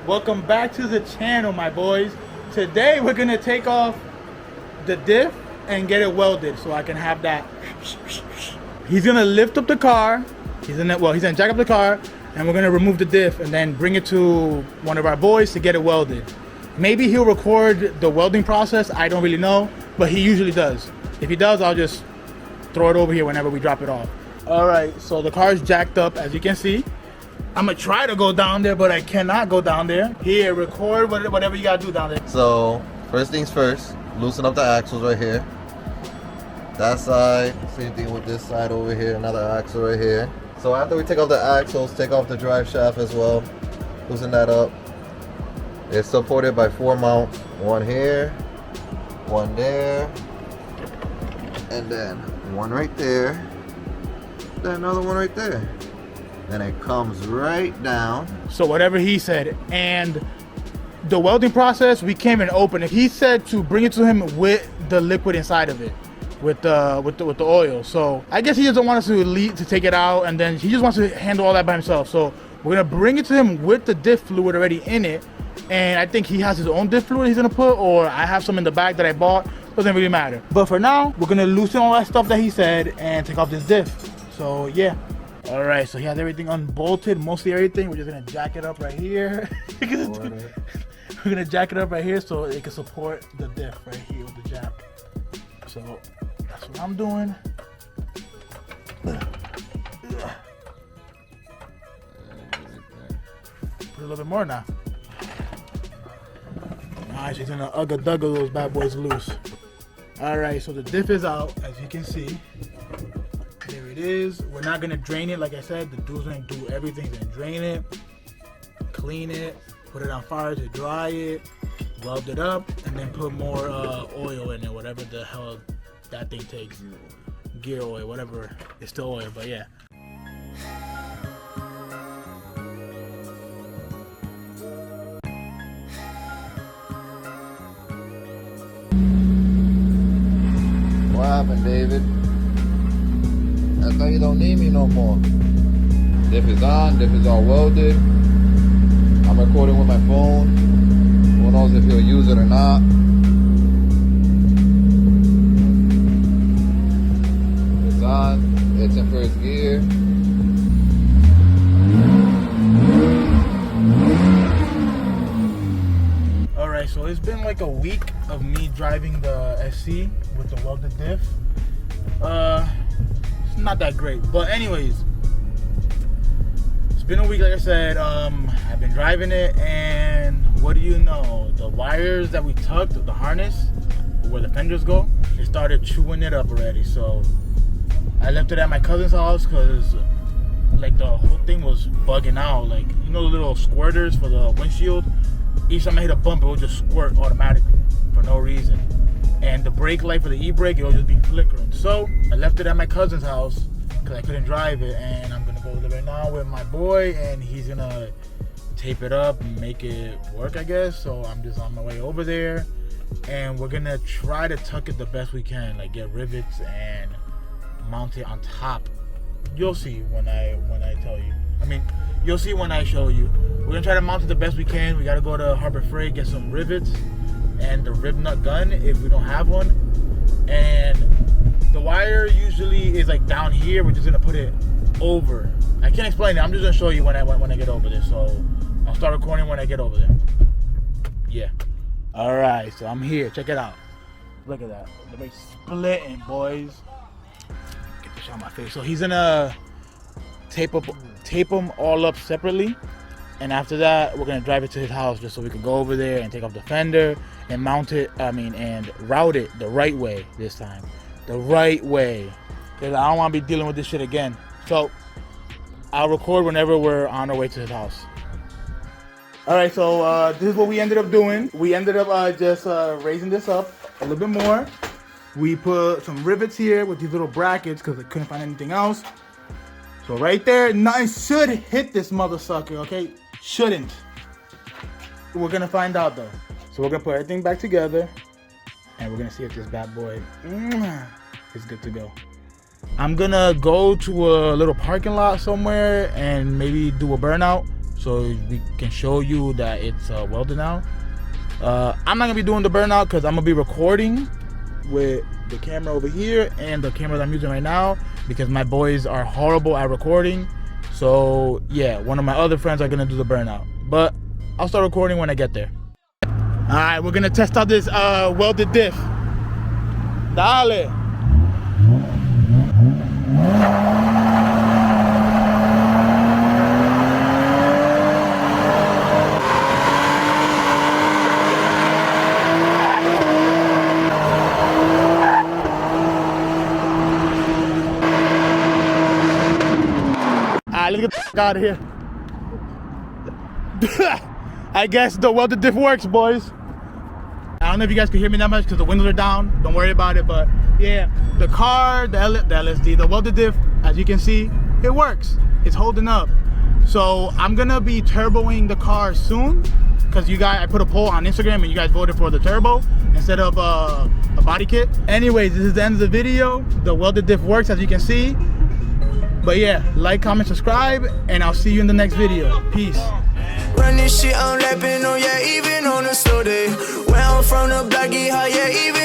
Welcome back to the channel, my boys. Today we're gonna take off the diff and get it welded so I can have that. He's gonna lift up the car. He's gonna jack up the car, and we're gonna remove the diff and then bring it to one of our boys to get it welded. Maybe he'll record the welding process. I don't really know, but he usually does. If he does, I'll just throw it over here whenever we drop it off. All right, so the car is jacked up, as you can see. I'm gonna try to go down there, but I cannot go down there. Here, record whatever you gotta do down there. So, first things first, loosen up the axles right here. That side, same thing with this side over here, another axle right here. So after we take off the axles, take off the drive shaft as well. Loosen that up. It's supported by 4 mounts. One here, one there, and then one right there, then another one right there. And it comes right down. So whatever he said, and the welding process, we can't even open it. He said to bring it to him with the liquid inside of it, with the oil. So I guess he doesn't want us to take it out, and then he just wants to handle all that by himself. So we're gonna bring it to him with the diff fluid already in it, and I think he has his own diff fluid he's gonna put, or I have some in the bag that I bought. Doesn't really matter. But for now, we're gonna loosen all that stuff that he said and take off this diff. So yeah. All right, so he has everything unbolted, mostly everything. We're just gonna jack it up right here. We're gonna jack it up right here so it can support the diff right here with the jack. So that's what I'm doing. Put a little bit more now. Nice, he's gonna ugga-dugga those bad boys loose. All right, so the diff is out, as you can see. There it is. We're not gonna drain it, like I said. The dude's gonna do everything. He's gonna drain it, clean it, put it on fire to dry it, weld it up, and then put more oil in it, whatever the hell that thing takes. Gear oil, whatever. It's still oil, but yeah. What happened, David? I thought you don't need me no more. Diff is on, diff is all welded. I'm recording with my phone. Who knows if he'll use it or not. It's on, it's in first gear. Alright, so it's been like a week of me driving the SC with the welded diff. Not that great, but anyways, it's been a week. Like I said, I've been driving it, and what do you know, the wires that we tucked, the harness where the fenders go, it started chewing it up already. So I left it at my cousin's house because like the whole thing was bugging out. Like, you know, the little squirters for the windshield, each time I hit a bump it would just squirt automatically for no reason. And the brake light for the e-brake, it'll just be flickering. So I left it at my cousin's house because I couldn't drive it, and I'm gonna go over there right now with my boy, and he's gonna tape it up and make it work, I guess. So I'm just on my way over there, and we're gonna try to tuck it the best we can, like get rivets and mount it on top. You'll see when I tell you. I mean, you'll see when I show you. We're gonna try to mount it the best we can. We gotta go to Harbor Freight, get some rivets and the rib nut gun if we don't have one, and the wire usually is like down here. We're just gonna put it over. I can't explain it. I'm just gonna show you when I get over there. So I'll start recording when I get over there. Yeah. All right. So I'm here. Check it out. Look at that. The way splitting, boys. Get this out of my face. So he's gonna tape them all up separately. And after that, we're gonna drive it to his house just so we can go over there and take off the fender and mount it. And route it the right way this time, the right way, because I don't want to be dealing with this shit again. So I'll record whenever we're on our way to his house. All right, so this is what we ended up doing. We ended up just raising this up a little bit more. We put some rivets here with these little brackets because I couldn't find anything else. So right there, nothing should hit this mother sucker, okay? Shouldn't. We're gonna find out though. So we're gonna put everything back together, and we're gonna see if this bad boy is good to go. I'm gonna go to a little parking lot somewhere and maybe do a burnout. so we can show you that it's welded now. I'm not gonna be doing the burnout because I'm gonna be recording with the camera over here and the camera that I'm using right now, because my boys are horrible at recording. So yeah, one of my other friends are gonna do the burnout, but I'll start recording when I get there. All right, we're gonna test out this welded diff. Dale. Let's get the f out of here. I guess the welded diff works, boys. I don't know if you guys can hear me that much because the windows are down. Don't worry about it, but yeah, the car, the LSD, the welded diff, as you can see, it works. It's holding up. So I'm gonna be turboing the car soon, because you guys, I put a poll on Instagram and you guys voted for the turbo instead of a body kit. Anyways, this is the end of the video. The welded diff works, as you can see. But yeah, like, comment, subscribe, and I'll see you in the next video. Peace. Run this shit, I'm rapping, oh yeah, even on a slow day. Where I'm from, the block get high, yeah, even